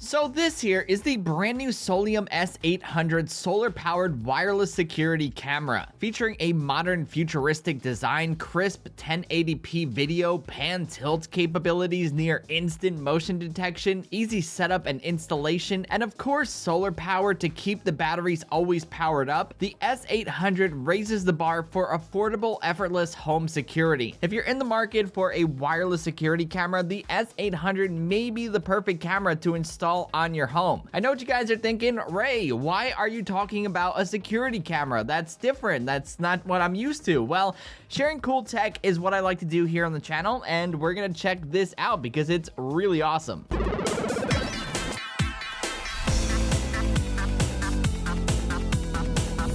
So this here is the brand new Soliom S800 solar-powered wireless security camera, featuring a modern futuristic design, crisp 1080p video, pan-tilt capabilities, near instant motion detection, easy setup and installation, and of course solar power to keep the batteries always powered up. The S800 raises the bar for affordable, effortless home security. If you're in the market for a wireless security camera, the S800 may be the perfect camera to install on your home. I know what you guys are thinking, Ray, why are you talking about a security camera? That's different. That's not what I'm used to. Well, sharing cool tech is what I like to do here on the channel, and we're gonna check this out because it's really awesome.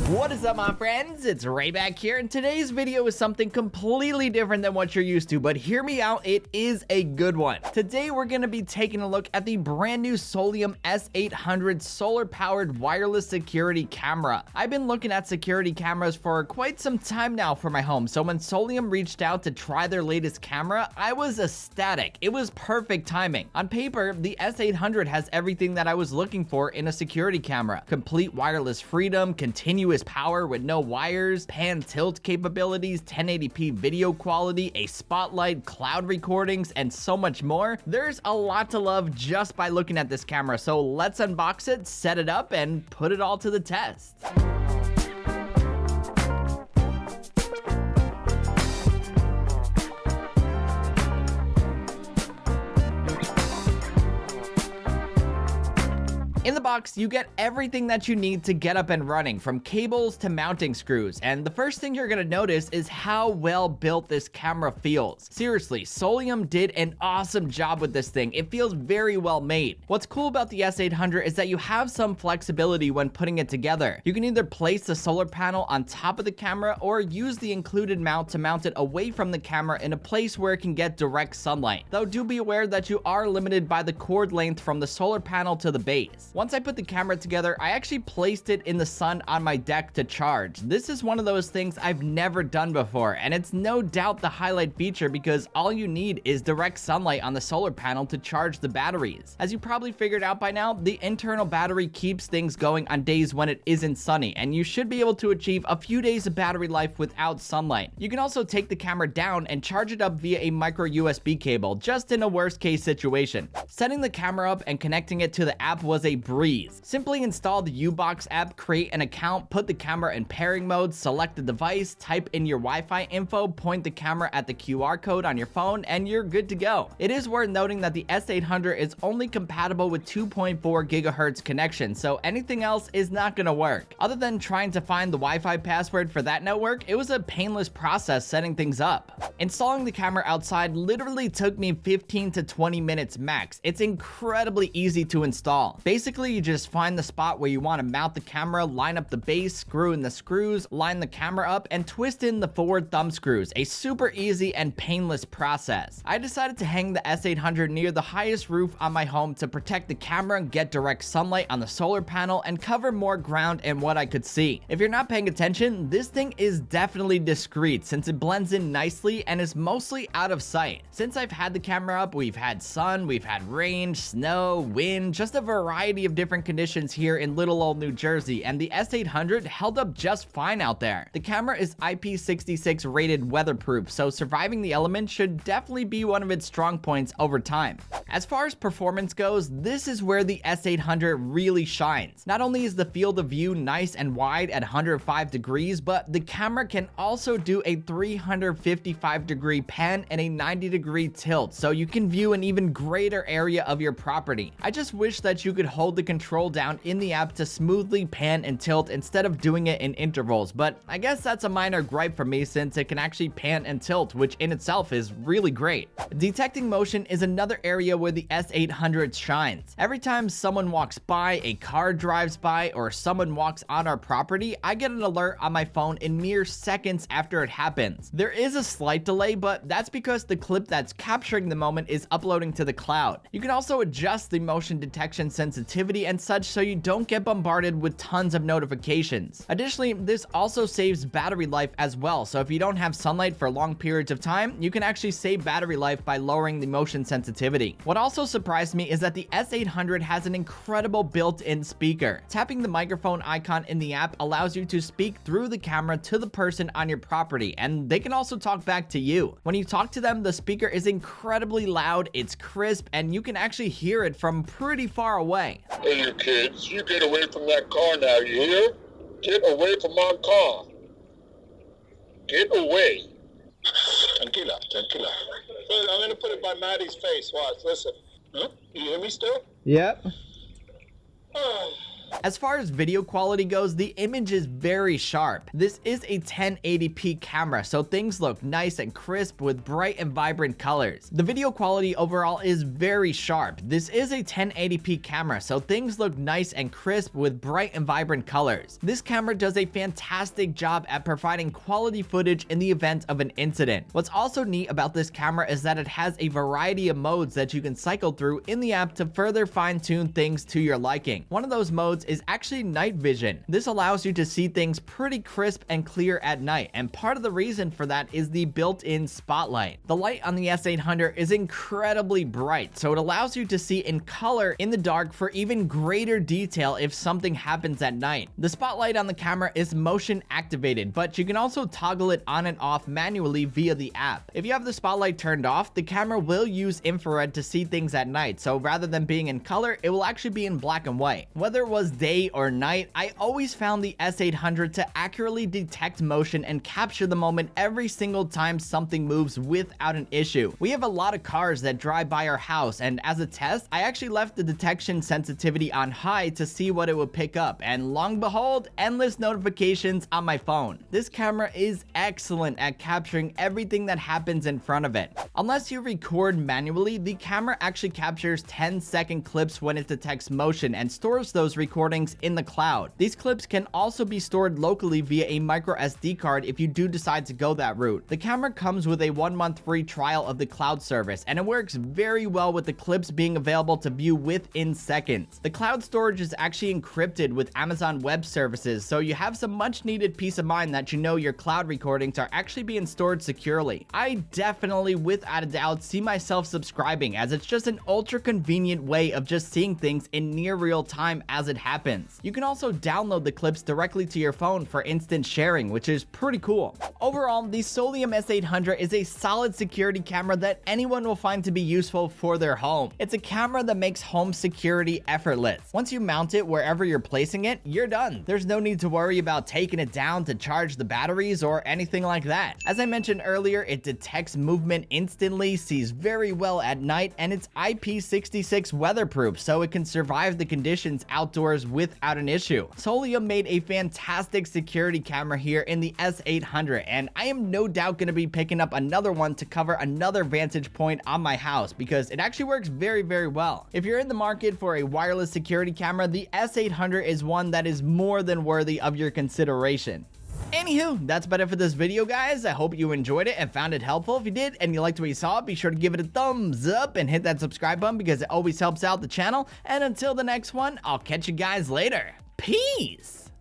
What is up, my friends? It's Ray back here, and today's video is something completely different than what you're used to, but hear me out, it is a good one. Today, we're gonna be taking a look at the brand new Soliom S800 solar-powered wireless security camera. I've been looking at security cameras for quite some time now for my home, so when Soliom reached out to try their latest camera, I was ecstatic. It was perfect timing. On paper, the S800 has everything that I was looking for in a security camera. Complete wireless freedom, continuous power with no wires, pan tilt capabilities, 1080p video quality, a spotlight, cloud recordings, and so much more. There's a lot to love just by looking at this camera, so let's unbox it, set it up, and put it all to the test. In the box, you get everything that you need to get up and running, from cables to mounting screws, and the first thing you're gonna notice is how well built this camera feels. Seriously, Soliom did an awesome job with this thing. It feels very well made. What's cool about the S800 is that you have some flexibility when putting it together. You can either place the solar panel on top of the camera or use the included mount to mount it away from the camera in a place where it can get direct sunlight. Though do be aware that you are limited by the cord length from the solar panel to the base. Once I put the camera together, I actually placed it in the sun on my deck to charge. This is one of those things I've never done before, and it's no doubt the highlight feature because all you need is direct sunlight on the solar panel to charge the batteries. As you probably figured out by now, the internal battery keeps things going on days when it isn't sunny, and you should be able to achieve a few days of battery life without sunlight. You can also take the camera down and charge it up via a micro USB cable, just in a worst case situation. Setting the camera up and connecting it to the app was a breeze. Simply install the U-Box app, create an account, put the camera in pairing mode, select the device, type in your Wi-Fi info, point the camera at the QR code on your phone, and you're good to go. It is worth noting that the S800 is only compatible with 2.4 gigahertz connection, so anything else is not gonna work. Other than trying to find the Wi-Fi password for that network, it was a painless process setting things up. Installing the camera outside literally took me 15 to 20 minutes max. It's incredibly easy to install. Basically, you just find the spot where you want to mount the camera, line up the base, screw in the screws, line the camera up, and twist in the forward thumb screws. A super easy and painless process. I decided to hang the S800 near the highest roof on my home to protect the camera and get direct sunlight on the solar panel and cover more ground in what I could see. If you're not paying attention, this thing is definitely discreet since it blends in nicely and is mostly out of sight. Since I've had the camera up, we've had sun, we've had rain, snow, wind, just a variety of different conditions here in little old New Jersey, and the S800 held up just fine out there. The camera is IP66 rated weatherproof, so surviving the elements should definitely be one of its strong points over time. As far as performance goes, this is where the S800 really shines. Not only is the field of view nice and wide at 105 degrees, but the camera can also do a 355 degree pan and a 90 degree tilt, so you can view an even greater area of your property. I just wish that you could hold the control down in the app to smoothly pan and tilt instead of doing it in intervals, but I guess that's a minor gripe for me since it can actually pan and tilt, which in itself is really great. Detecting motion is another area where the S800 shines. Every time someone walks by, a car drives by, or someone walks on our property, I get an alert on my phone in mere seconds after it happens. There is a slight delay, but that's because the clip that's capturing the moment is uploading to the cloud. You can also adjust the motion detection sensitivity sensitivity and such so you don't get bombarded with tons of notifications. Additionally, this also saves battery life as well, so if you don't have sunlight for long periods of time, you can actually save battery life by lowering the motion sensitivity. What also surprised me is that the S800 has an incredible built-in speaker. Tapping the microphone icon in the app allows you to speak through the camera to the person on your property, and they can also talk back to you. When you talk to them, the speaker is incredibly loud, it's crisp, and you can actually hear it from pretty far away. Hey, you kids, you get away from that car now, you hear? Get away from my car. Get away. Tranquila, tranquila. I'm going to put it by Maddie's face. Watch, listen. Huh? You hear me still? Yep. As far as video quality goes, the image is very sharp. This is a 1080p camera, so things look nice and crisp with bright and vibrant colors. The video quality overall is very sharp. This is a 1080p camera, so things look nice and crisp with bright and vibrant colors. This camera does a fantastic job at providing quality footage in the event of an incident. What's also neat about this camera is that it has a variety of modes that you can cycle through in the app to further fine-tune things to your liking. One of those modes is actually night vision. This allows you to see things pretty crisp and clear at night, and part of the reason for that is the built-in spotlight. The light on the S800 is incredibly bright, so it allows you to see in color in the dark for even greater detail if something happens at night. The spotlight on the camera is motion activated, but you can also toggle it on and off manually via the app. If you have the spotlight turned off, the camera will use infrared to see things at night, so rather than being in color, it will actually be in black and white. Whether it was day or night, I always found the S800 to accurately detect motion and capture the moment every single time something moves without an issue. We have a lot of cars that drive by our house, and as a test, I actually left the detection sensitivity on high to see what it would pick up, and long behold, endless notifications on my phone. This camera is excellent at capturing everything that happens in front of it. Unless you record manually, the camera actually captures 10-second clips when it detects motion and stores those recordings in the cloud. These clips can also be stored locally via a micro SD card if you do decide to go that route. The camera comes with a 1-month free trial of the cloud service, and it works very well with the clips being available to view within seconds. The cloud storage is actually encrypted with Amazon Web Services, so you have some much needed peace of mind that you know your cloud recordings are actually being stored securely. I definitely, without a doubt, see myself subscribing, as it's just an ultra convenient way of just seeing things in near real time as it happens. You can also download the clips directly to your phone for instant sharing, which is pretty cool. Overall, the Soliom S800 is a solid security camera that anyone will find to be useful for their home. It's a camera that makes home security effortless. Once you mount it wherever you're placing it, you're done. There's no need to worry about taking it down to charge the batteries or anything like that. As I mentioned earlier, it detects movement instantly, sees very well at night, and it's IP66 weatherproof, so it can survive the conditions outdoors without an issue. Soliom made a fantastic security camera here in the S800, and I am no doubt going to be picking up another one to cover another vantage point on my house because it actually works very well. If you're in the market for a wireless security camera, the S800 is one that is more than worthy of your consideration. Anywho, that's about it for this video, guys. I hope you enjoyed it and found it helpful. If you did and you liked what you saw, be sure to give it a thumbs up and hit that subscribe button because it always helps out the channel. And until the next one, I'll catch you guys later. Peace!